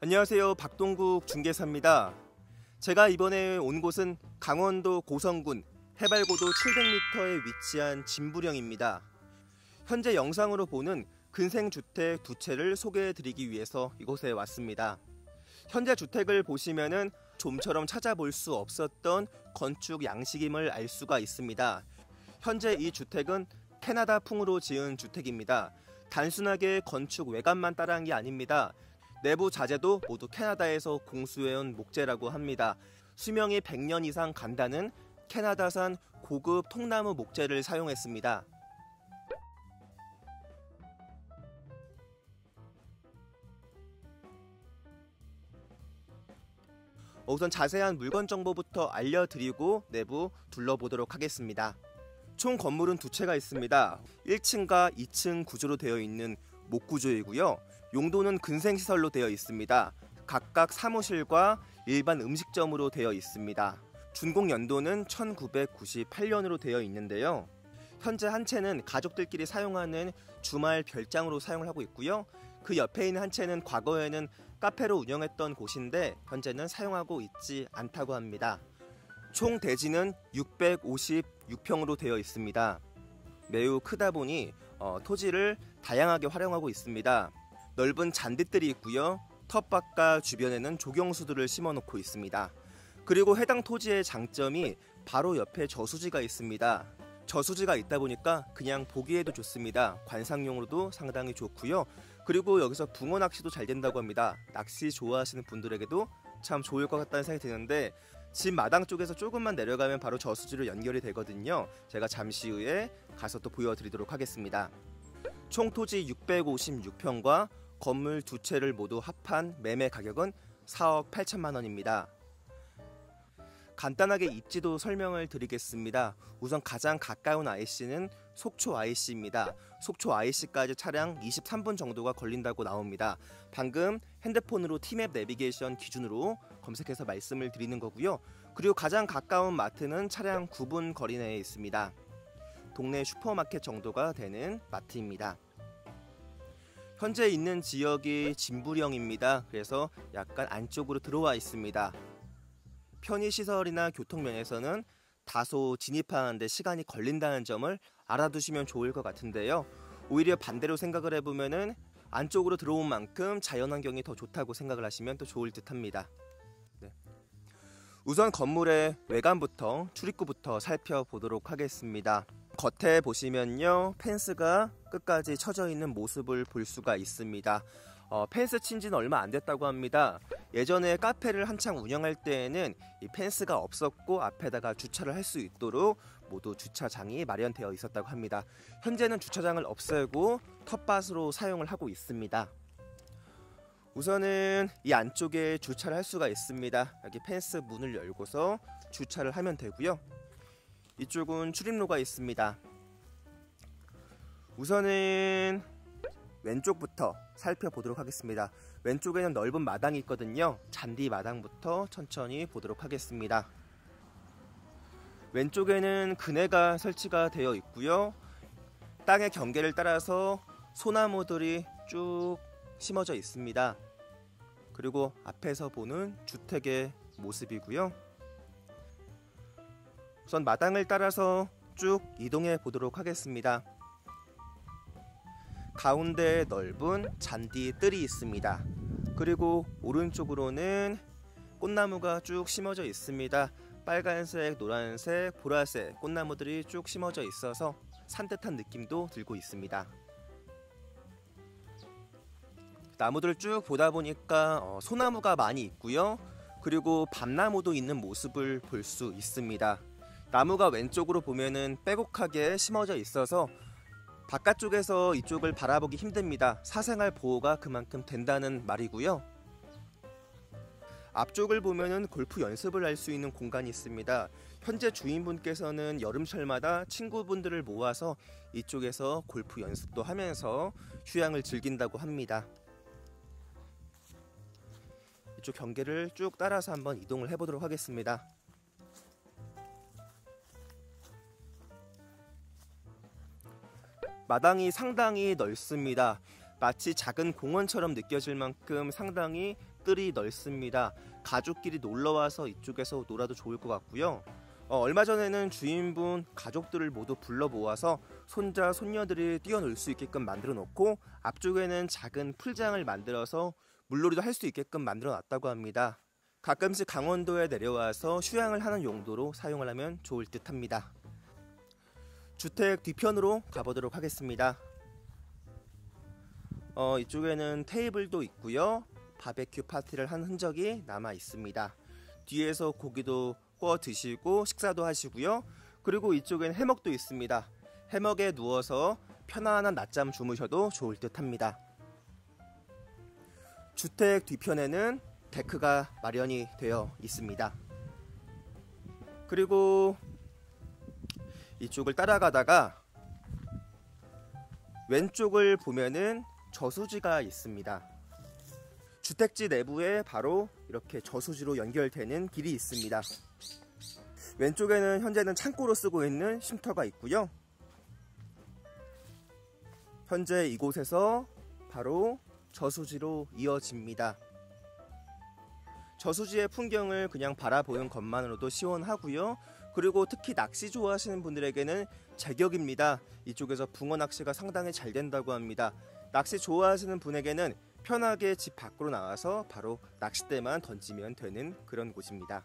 안녕하세요. 박동국 중개사입니다. 제가 이번에 온 곳은 강원도 고성군 해발고도 700m에 위치한 진부령입니다. 현재 영상으로 보는 근생주택 두 채를 소개해드리기 위해서 이곳에 왔습니다. 현재 주택을 보시면은 좀처럼 찾아볼 수 없었던 건축 양식임을 알 수가 있습니다. 현재 이 주택은 캐나다풍으로 지은 주택입니다. 단순하게 건축 외관만 따라한 게 아닙니다. 내부 자재도 모두 캐나다에서 공수해온 목재라고 합니다. 수명이 100년 이상 간다는 캐나다산 고급 통나무 목재를 사용했습니다. 우선 자세한 물건 정보부터 알려드리고 내부 둘러보도록 하겠습니다. 총 건물은 두 채가 있습니다. 1층과 2층 구조로 되어 있는 목구조이고요. 용도는 근생시설로 되어 있습니다. 각각 사무실과 일반 음식점으로 되어 있습니다. 준공 연도는 1998년으로 되어 있는데요. 현재 한 채는 가족들끼리 사용하는 주말 별장으로 사용을 하고 있고요. 그 옆에 있는 한 채는 과거에는 카페로 운영했던 곳인데 현재는 사용하고 있지 않다고 합니다. 총 대지는 656평으로 되어 있습니다. 매우 크다 보니 토지를 다양하게 활용하고 있습니다. 넓은 잔디들이 있고요. 텃밭과 주변에는 조경수들을 심어 놓고 있습니다. 그리고 해당 토지의 장점이 바로 옆에 저수지가 있습니다. 저수지가 있다 보니까 그냥 보기에도 좋습니다. 관상용으로도 상당히 좋고요. 그리고 여기서 붕어 낚시도 잘 된다고 합니다. 낚시 좋아하시는 분들에게도 참 좋을 것 같다는 생각이 드는데 집 마당 쪽에서 조금만 내려가면 바로 저수지로 연결이 되거든요. 제가 잠시 후에 가서 또 보여드리도록 하겠습니다. 총 토지 656평과 건물 두 채를 모두 합한 매매 가격은 4억 8천만 원입니다. 간단하게 입지도 설명을 드리겠습니다. 우선 가장 가까운 IC는 속초 IC입니다. 속초 IC까지 차량 23분 정도가 걸린다고 나옵니다. 방금 핸드폰으로 티맵 내비게이션 기준으로 검색해서 말씀을 드리는 거고요. 그리고 가장 가까운 마트는 차량 9분 거리 내에 있습니다. 동네 슈퍼마켓 정도가 되는 마트입니다. 현재 있는 지역이 진부령입니다. 그래서 약간 안쪽으로 들어와 있습니다. 편의시설이나 교통면에서는 다소 진입하는데 시간이 걸린다는 점을 알아두시면 좋을 것 같은데요. 오히려 반대로 생각을 해보면은 안쪽으로 들어온 만큼 자연환경이 더 좋다고 생각을 하시면 또 좋을 듯 합니다. 네. 우선 건물의 외관부터 출입구부터 살펴보도록 하겠습니다. 겉에 보시면요, 펜스가 끝까지 쳐져 있는 모습을 볼 수가 있습니다. 펜스 친 지는 얼마 안 됐다고 합니다. 예전에 카페를 한창 운영할 때에는 이 펜스가 없었고 앞에다가 주차를 할 수 있도록 모두 주차장이 마련되어 있었다고 합니다. 현재는 주차장을 없애고 텃밭으로 사용을 하고 있습니다. 우선은 이 안쪽에 주차를 할 수가 있습니다. 여기 펜스 문을 열고서 주차를 하면 되고요. 이쪽은 출입로가 있습니다. 우선은 왼쪽부터 살펴보도록 하겠습니다. 왼쪽에는 넓은 마당이 있거든요. 잔디 마당부터 천천히 보도록 하겠습니다. 왼쪽에는 그네가 설치가 되어 있고요. 땅의 경계를 따라서 소나무들이 쭉 심어져 있습니다. 그리고 앞에서 보는 주택의 모습이고요. 우선 마당을 따라서 쭉 이동해 보도록 하겠습니다. 가운데 넓은 잔디 뜰이 있습니다. 그리고 오른쪽으로는 꽃나무가 쭉 심어져 있습니다. 빨간색, 노란색, 보라색 꽃나무들이 쭉 심어져 있어서 산뜻한 느낌도 들고 있습니다. 나무들을 쭉 보다 보니까 소나무가 많이 있고요. 그리고 밤나무도 있는 모습을 볼 수 있습니다. 나무가 왼쪽으로 보면은 빼곡하게 심어져 있어서 바깥쪽에서 이쪽을 바라보기 힘듭니다. 사생활 보호가 그만큼 된다는 말이고요. 앞쪽을 보면은 골프 연습을 할 수 있는 공간이 있습니다. 현재 주인분께서는 여름철마다 친구분들을 모아서 이쪽에서 골프 연습도 하면서 휴양을 즐긴다고 합니다. 이쪽 경계를 쭉 따라서 한번 이동을 해보도록 하겠습니다. 마당이 상당히 넓습니다. 마치 작은 공원처럼 느껴질 만큼 상당히 뜰이 넓습니다. 가족끼리 놀러와서 이쪽에서 놀아도 좋을 것 같고요. 얼마 전에는 주인분 가족들을 모두 불러 모아서 손자 손녀들이 뛰어놀 수 있게끔 만들어 놓고 앞쪽에는 작은 풀장을 만들어서 물놀이도 할 수 있게끔 만들어 놨다고 합니다. 가끔씩 강원도에 내려와서 휴양을 하는 용도로 사용을 하면 좋을 듯 합니다. 주택 뒤편으로 가보도록 하겠습니다. 이쪽에는 테이블도 있고요. 바베큐 파티를 한 흔적이 남아 있습니다. 뒤에서 고기도 구워 드시고 식사도 하시고요. 그리고 이쪽엔 해먹도 있습니다. 해먹에 누워서 편안한 낮잠 주무셔도 좋을 듯 합니다. 주택 뒤편에는 데크가 마련이 되어 있습니다. 그리고 이쪽을 따라가다가 왼쪽을 보면은 저수지가 있습니다. 주택지 내부에 바로 이렇게 저수지로 연결되는 길이 있습니다. 왼쪽에는 현재는 창고로 쓰고 있는 쉼터가 있고요. 현재 이곳에서 바로 저수지로 이어집니다. 저수지의 풍경을 그냥 바라보는 것만으로도 시원하고요. 그리고 특히 낚시 좋아하시는 분들에게는 제격입니다. 이쪽에서 붕어 낚시가 상당히 잘 된다고 합니다. 낚시 좋아하시는 분에게는 편하게 집 밖으로 나와서 바로 낚싯대만 던지면 되는 그런 곳입니다.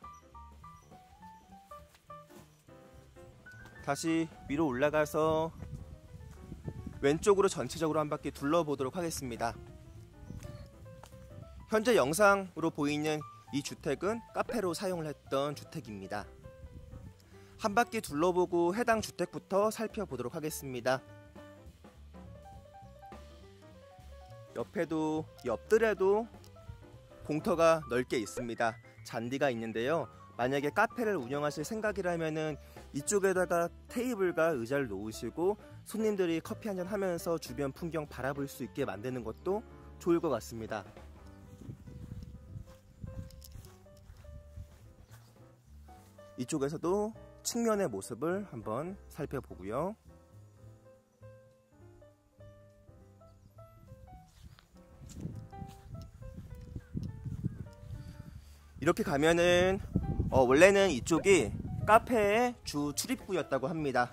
다시 위로 올라가서 왼쪽으로 전체적으로 한 바퀴 둘러보도록 하겠습니다. 현재 영상으로 보이는 이 주택은 카페로 사용을 했던 주택입니다. 한 바퀴 둘러보고 해당 주택부터 살펴보도록 하겠습니다. 옆들에도 공터가 넓게 있습니다. 잔디가 있는데요. 만약에 카페를 운영하실 생각이라면은 이쪽에다가 테이블과 의자를 놓으시고 손님들이 커피 한잔 하면서 주변 풍경 바라볼 수 있게 만드는 것도 좋을 것 같습니다. 이쪽에서도 측면의 모습을 한번 살펴보고요. 이렇게 가면은 원래는 이쪽이 카페의 주 출입구였다고 합니다.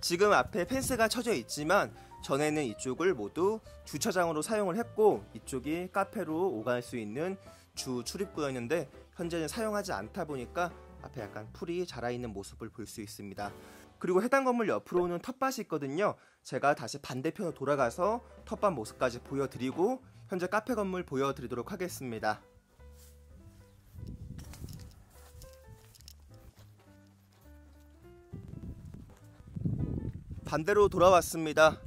지금 앞에 펜스가 쳐져 있지만 전에는 이쪽을 모두 주차장으로 사용을 했고 이쪽이 카페로 오갈 수 있는 주 출입구였는데 현재는 사용하지 않다 보니까 앞에 약간 풀이 자라있는 모습을 볼 수 있습니다. 그리고 해당 건물 옆으로는 텃밭이 있거든요. 제가 다시 반대편으로 돌아가서 텃밭 모습까지 보여드리고 현재 카페 건물 보여드리도록 하겠습니다. 반대로 돌아왔습니다.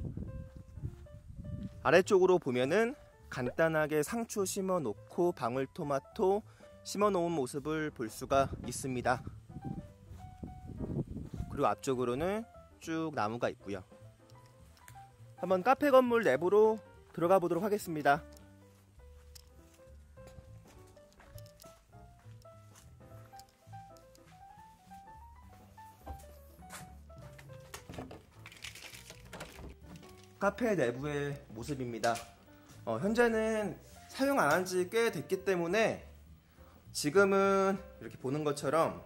아래쪽으로 보면은 간단하게 상추 심어 놓고 방울토마토 심어 놓은 모습을 볼 수가 있습니다. 그리고 앞쪽으로는 쭉 나무가 있고요. 한번 카페 건물 내부로 들어가 보도록 하겠습니다. 카페 내부의 모습입니다. 현재는 사용 안 한 지 꽤 됐기 때문에 지금은 이렇게 보는 것처럼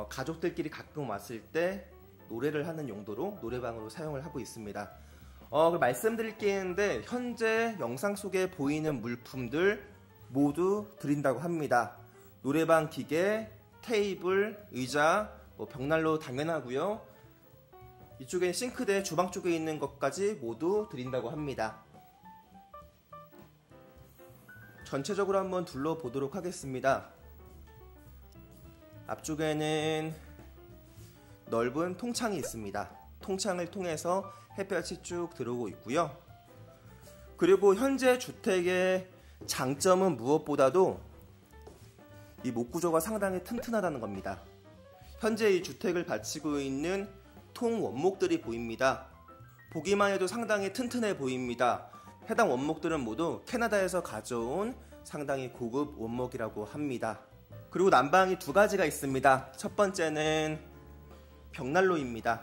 가족들끼리 가끔 왔을 때 노래를 하는 용도로 노래방으로 사용을 하고 있습니다. 말씀드릴 게 있는데 현재 영상 속에 보이는 물품들 모두 드린다고 합니다. 노래방 기계, 테이블, 의자, 벽난로 당연하고요. 이쪽에 싱크대, 주방 쪽에 있는 것까지 모두 드린다고 합니다. 전체적으로 한번 둘러보도록 하겠습니다. 앞쪽에는 넓은 통창이 있습니다. 통창을 통해서 햇볕이 쭉 들어오고 있고요. 그리고 현재 주택의 장점은 무엇보다도 이 목구조가 상당히 튼튼하다는 겁니다. 현재 이 주택을 바치고 있는 통 원목들이 보입니다. 보기만 해도 상당히 튼튼해 보입니다. 해당 원목들은 모두 캐나다에서 가져온 상당히 고급 원목이라고 합니다. 그리고 난방이 두 가지가 있습니다. 첫 번째는 벽난로입니다.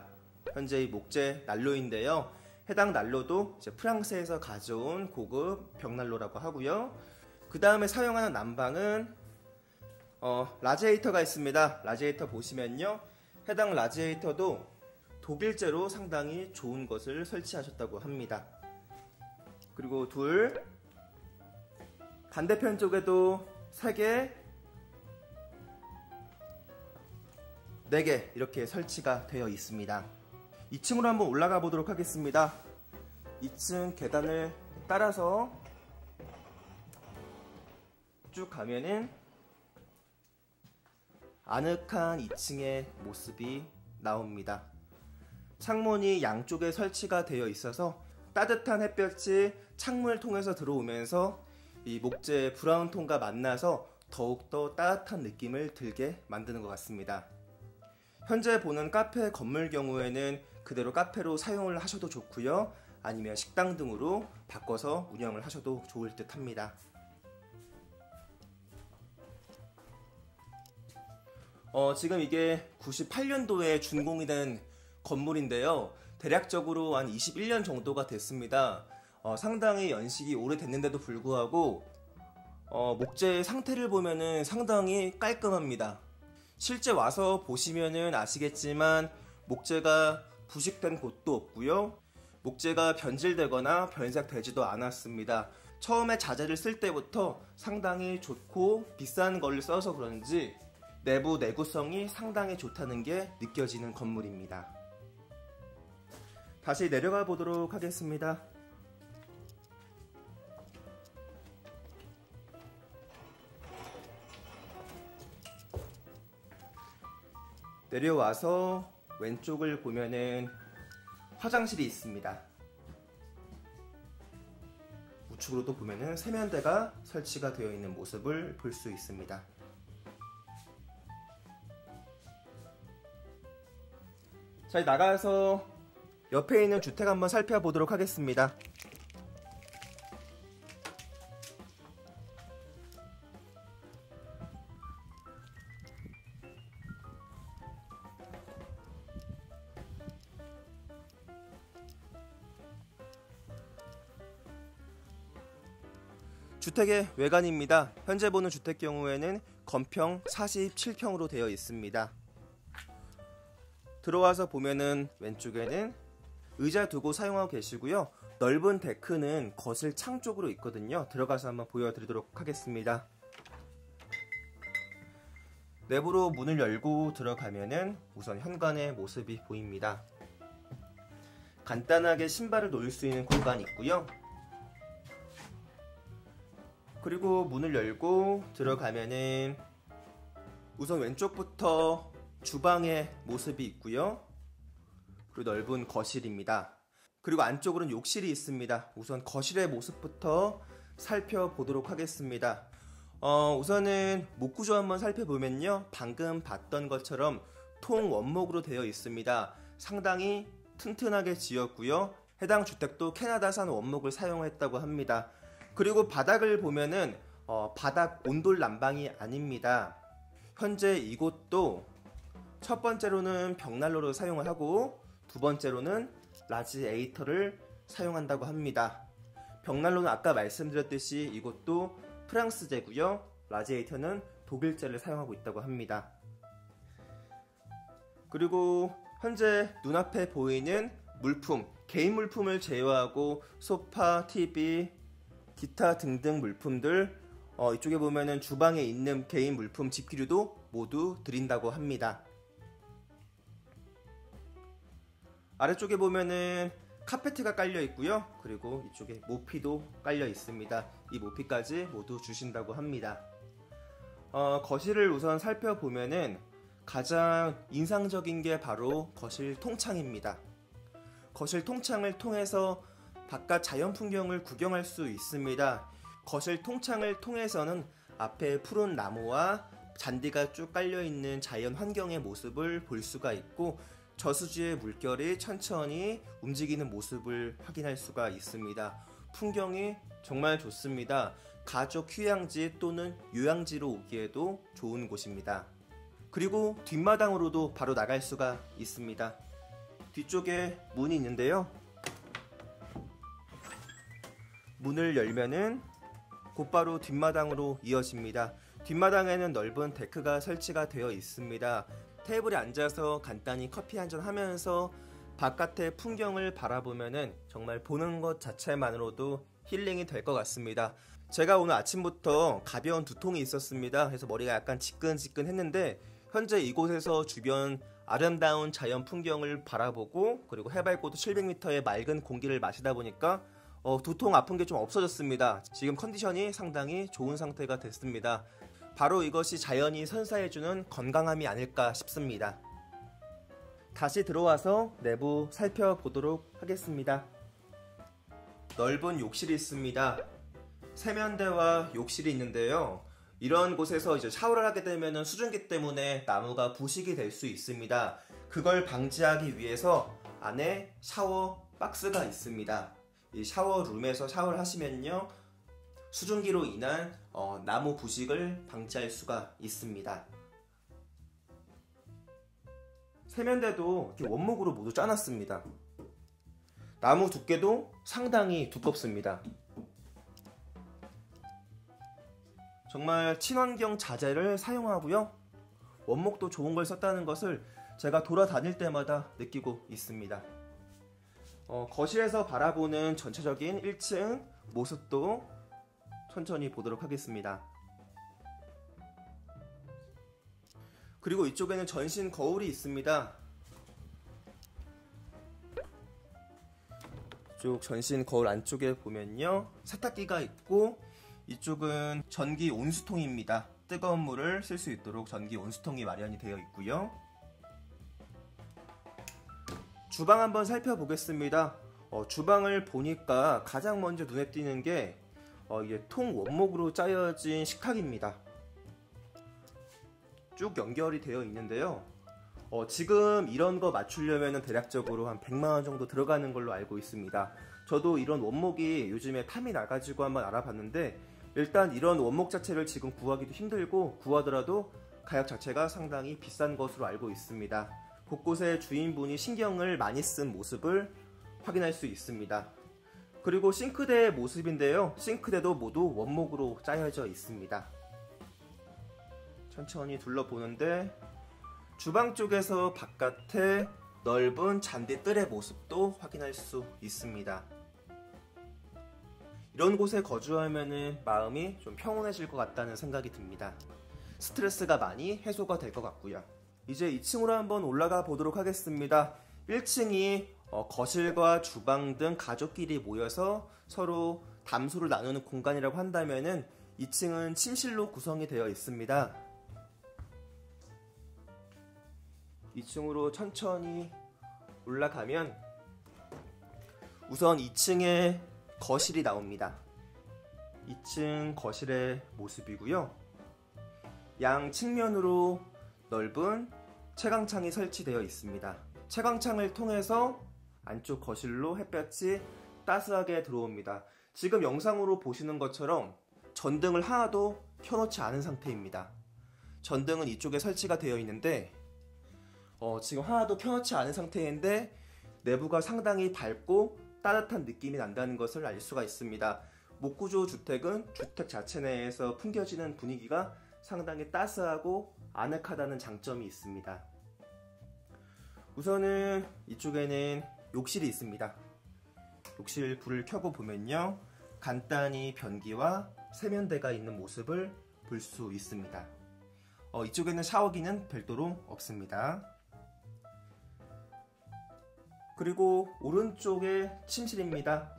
현재 이 목재 난로인데요. 해당 난로도 이제 프랑스에서 가져온 고급 벽난로라고 하고요. 그 다음에 사용하는 난방은 라지에이터가 있습니다. 라지에이터 보시면요, 해당 라지에이터도 독일제로 상당히 좋은 것을 설치하셨다고 합니다. 그리고 둘, 반대편 쪽에도 3개, 4개 이렇게 설치가 되어 있습니다. 2층으로 한번 올라가 보도록 하겠습니다. 2층 계단을 따라서 쭉 가면은 아늑한 2층의 모습이 나옵니다. 창문이 양쪽에 설치가 되어 있어서 따뜻한 햇볕이 창문을 통해서 들어오면서 이 목재 브라운 톤과 만나서 더욱더 따뜻한 느낌을 들게 만드는 것 같습니다. 현재 보는 카페 건물 경우에는 그대로 카페로 사용을 하셔도 좋고요, 아니면 식당 등으로 바꿔서 운영을 하셔도 좋을 듯 합니다. 지금 이게 98년도에 준공이 된 건물인데요, 대략적으로 한 21년 정도가 됐습니다. 상당히 연식이 오래됐는데도 불구하고 목재의 상태를 보면은 상당히 깔끔합니다. 실제 와서 보시면은 아시겠지만 목재가 부식된 곳도 없고요, 목재가 변질되거나 변색되지도 않았습니다. 처음에 자재를 쓸 때부터 상당히 좋고 비싼 걸 써서 그런지 내부 내구성이 상당히 좋다는 게 느껴지는 건물입니다. 다시 내려가 보도록 하겠습니다. 내려와서 왼쪽을 보면은 화장실이 있습니다. 우측으로도 보면은 세면대가 설치가 되어 있는 모습을 볼 수 있습니다. 자, 나가서 옆에 있는 주택 한번 살펴보도록 하겠습니다. 주택의 외관입니다. 현재 보는 주택 경우에는 건평 47평으로 되어 있습니다. 들어와서 보면은 왼쪽에는 의자 두고 사용하고 계시고요, 넓은 데크는 거실 창 쪽으로 있거든요. 들어가서 한번 보여드리도록 하겠습니다. 내부로 문을 열고 들어가면은 우선 현관의 모습이 보입니다. 간단하게 신발을 놓을 수 있는 공간이 있고요, 그리고 문을 열고 들어가면은 우선 왼쪽부터 주방의 모습이 있고요, 그리고 넓은 거실입니다. 그리고 안쪽으로는 욕실이 있습니다. 우선 거실의 모습부터 살펴보도록 하겠습니다. 우선은 목 구조 한번 살펴보면요, 방금 봤던 것처럼 통 원목으로 되어 있습니다. 상당히 튼튼하게 지었고요, 해당 주택도 캐나다산 원목을 사용했다고 합니다. 그리고 바닥을 보면은 바닥 온돌 난방이 아닙니다. 현재 이곳도 첫 번째로는 벽난로를 사용을 하고 두 번째로는 라지에이터를 사용한다고 합니다. 벽난로는 아까 말씀드렸듯이 이곳도 프랑스제고요, 라지에이터는 독일제를 사용하고 있다고 합니다. 그리고 현재 눈앞에 보이는 물품, 개인 물품을 제외하고 소파, TV, 기타 등등 물품들, 이쪽에 보면은 주방에 있는 개인 물품 집기류도 모두 드린다고 합니다. 아래쪽에 보면은 카페트가 깔려 있고요, 그리고 이쪽에 모피도 깔려 있습니다. 이 모피까지 모두 주신다고 합니다. 거실을 우선 살펴보면은 가장 인상적인 게 바로 거실 통창입니다. 거실 통창을 통해서 바깥 자연 풍경을 구경할 수 있습니다. 거실 통창을 통해서는 앞에 푸른 나무와 잔디가 쭉 깔려있는 자연 환경의 모습을 볼 수가 있고, 저수지의 물결이 천천히 움직이는 모습을 확인할 수가 있습니다. 풍경이 정말 좋습니다. 가족 휴양지 또는 요양지로 오기에도 좋은 곳입니다. 그리고 뒷마당으로도 바로 나갈 수가 있습니다. 뒤쪽에 문이 있는데요, 문을 열면은 곧바로 뒷마당으로 이어집니다. 뒷마당에는 넓은 데크가 설치가 되어 있습니다. 테이블에 앉아서 간단히 커피 한잔 하면서 바깥의 풍경을 바라보면은 정말 보는 것 자체만으로도 힐링이 될 것 같습니다. 제가 오늘 아침부터 가벼운 두통이 있었습니다. 그래서 머리가 약간 지끈지끈했는데 현재 이곳에서 주변 아름다운 자연 풍경을 바라보고 그리고 해발고도 700m의 맑은 공기를 마시다 보니까 두통 아픈 게 좀 없어졌습니다. 지금 컨디션이 상당히 좋은 상태가 됐습니다. 바로 이것이 자연이 선사해주는 건강함이 아닐까 싶습니다. 다시 들어와서 내부 살펴보도록 하겠습니다. 넓은 욕실이 있습니다. 세면대와 욕실이 있는데요. 이런 곳에서 이제 샤워를 하게 되면 수증기 때문에 나무가 부식이 될 수 있습니다. 그걸 방지하기 위해서 안에 샤워 박스가 있습니다. 이 샤워룸에서 샤워를 하시면요, 수증기로 인한 나무 부식을 방지할 수가 있습니다. 세면대도 이렇게 원목으로 모두 짜놨습니다. 나무 두께도 상당히 두껍습니다. 정말 친환경 자재를 사용하고요, 원목도 좋은 걸 썼다는 것을 제가 돌아다닐 때마다 느끼고 있습니다. 거실에서 바라보는 전체적인 1층 모습도 천천히 보도록 하겠습니다. 그리고 이쪽에는 전신 거울이 있습니다. 이쪽 전신 거울 안쪽에 보면요, 세탁기가 있고 이쪽은 전기 온수통입니다. 뜨거운 물을 쓸 수 있도록 전기 온수통이 마련이 되어 있고요. 주방 한번 살펴보겠습니다. 주방을 보니까 가장 먼저 눈에 띄는 게 이게 통 원목으로 짜여진 식탁입니다. 쭉 연결이 되어 있는데요. 지금 이런 거 맞추려면 대략적으로 한 100만원 정도 들어가는 걸로 알고 있습니다. 저도 이런 원목이 요즘에 탐이 나가지고 한번 알아봤는데, 일단 이런 원목 자체를 지금 구하기도 힘들고 구하더라도 가격 자체가 상당히 비싼 것으로 알고 있습니다. 곳곳에 주인분이 신경을 많이 쓴 모습을 확인할 수 있습니다. 그리고 싱크대의 모습인데요, 싱크대도 모두 원목으로 짜여져 있습니다. 천천히 둘러보는데 주방 쪽에서 바깥에 넓은 잔디뜰의 모습도 확인할 수 있습니다. 이런 곳에 거주하면 마음이 좀 평온해질 것 같다는 생각이 듭니다. 스트레스가 많이 해소가 될 것 같고요. 이제 2층으로 한번 올라가 보도록 하겠습니다. 1층이 거실과 주방 등 가족끼리 모여서 서로 담소를 나누는 공간이라고 한다면 2층은 침실로 구성이 되어 있습니다. 2층으로 천천히 올라가면 우선 2층에 거실이 나옵니다. 2층 거실의 모습이고요. 양 측면으로 넓은 채광창이 설치되어 있습니다. 채광창을 통해서 안쪽 거실로 햇볕이 따스하게 들어옵니다. 지금 영상으로 보시는 것처럼 전등을 하나도 켜놓지 않은 상태입니다. 전등은 이쪽에 설치가 되어 있는데 지금 하나도 켜놓지 않은 상태인데 내부가 상당히 밝고 따뜻한 느낌이 난다는 것을 알 수가 있습니다. 목구조 주택은 주택 자체 내에서 풍겨지는 분위기가 상당히 따스하고 아늑하다는 장점이 있습니다. 우선은 이쪽에는 욕실이 있습니다. 욕실 불을 켜고 보면요, 간단히 변기와 세면대가 있는 모습을 볼 수 있습니다. 이쪽에는 샤워기는 별도로 없습니다. 그리고 오른쪽에 침실입니다.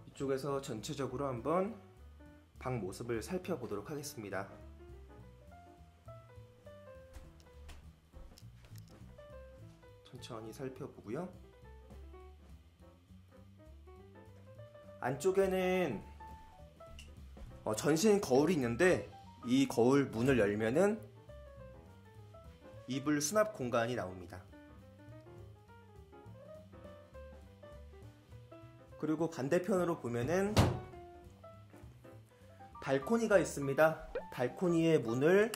이쪽에서 전체적으로 한번 방 모습을 살펴보도록 하겠습니다. 천천히 살펴보고요. 안쪽에는 전신 거울이 있는데 이 거울 문을 열면은 이불 수납 공간이 나옵니다. 그리고 반대편으로 보면은 발코니가 있습니다. 발코니의 문을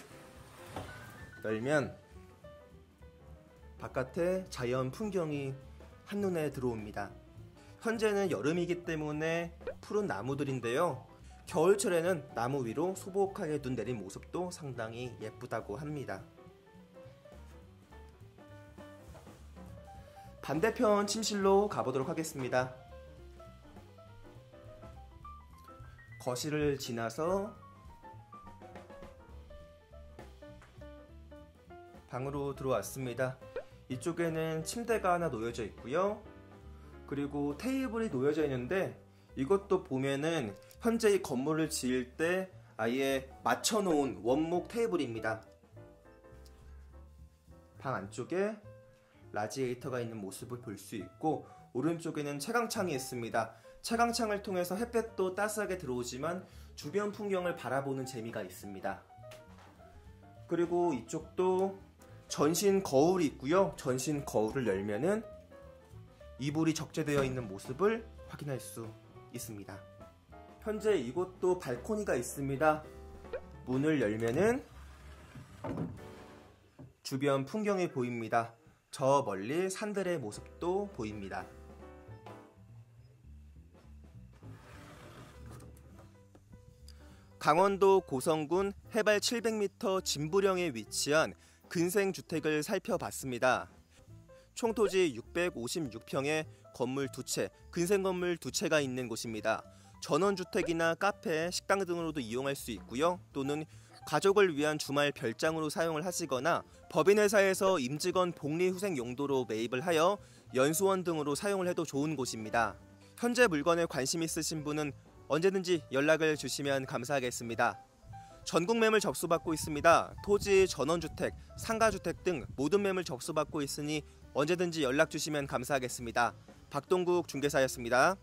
열면 바깥에 자연 풍경이 한눈에 들어옵니다. 현재는 여름이기 때문에 푸른 나무들인데요. 겨울철에는 나무 위로 소복하게 눈 내린 모습도 상당히 예쁘다고 합니다. 반대편 침실로 가보도록 하겠습니다. 거실을 지나서 방으로 들어왔습니다. 이쪽에는 침대가 하나 놓여져 있고요. 그리고 테이블이 놓여져 있는데 이것도 보면은 현재 이 건물을 지을 때 아예 맞춰놓은 원목 테이블입니다. 방 안쪽에 라지에이터가 있는 모습을 볼 수 있고 오른쪽에는 채광창이 있습니다. 채광창을 통해서 햇볕도 따스하게 들어오지만 주변 풍경을 바라보는 재미가 있습니다. 그리고 이쪽도 전신 거울이 있고요. 전신 거울을 열면은 이불이 적재되어 있는 모습을 확인할 수 있습니다. 현재 이곳도 발코니가 있습니다. 문을 열면은 주변 풍경이 보입니다. 저 멀리 산들의 모습도 보입니다. 강원도 고성군 해발 700m 진부령에 위치한 근생주택을 살펴봤습니다. 총토지 656평의 건물 2채, 근생건물 2채가 있는 곳입니다. 전원주택이나 카페, 식당 등으로도 이용할 수 있고요. 또는 가족을 위한 주말 별장으로 사용을 하시거나 법인회사에서 임직원 복리후생 용도로 매입을 하여 연수원 등으로 사용을 해도 좋은 곳입니다. 현재 물건에 관심 있으신 분은 언제든지 연락을 주시면 감사하겠습니다. 전국 매물 접수받고 있습니다. 토지, 전원주택, 상가주택 등 모든 매물 접수받고 있으니 언제든지 연락 주시면 감사하겠습니다. 박동국 중개사였습니다.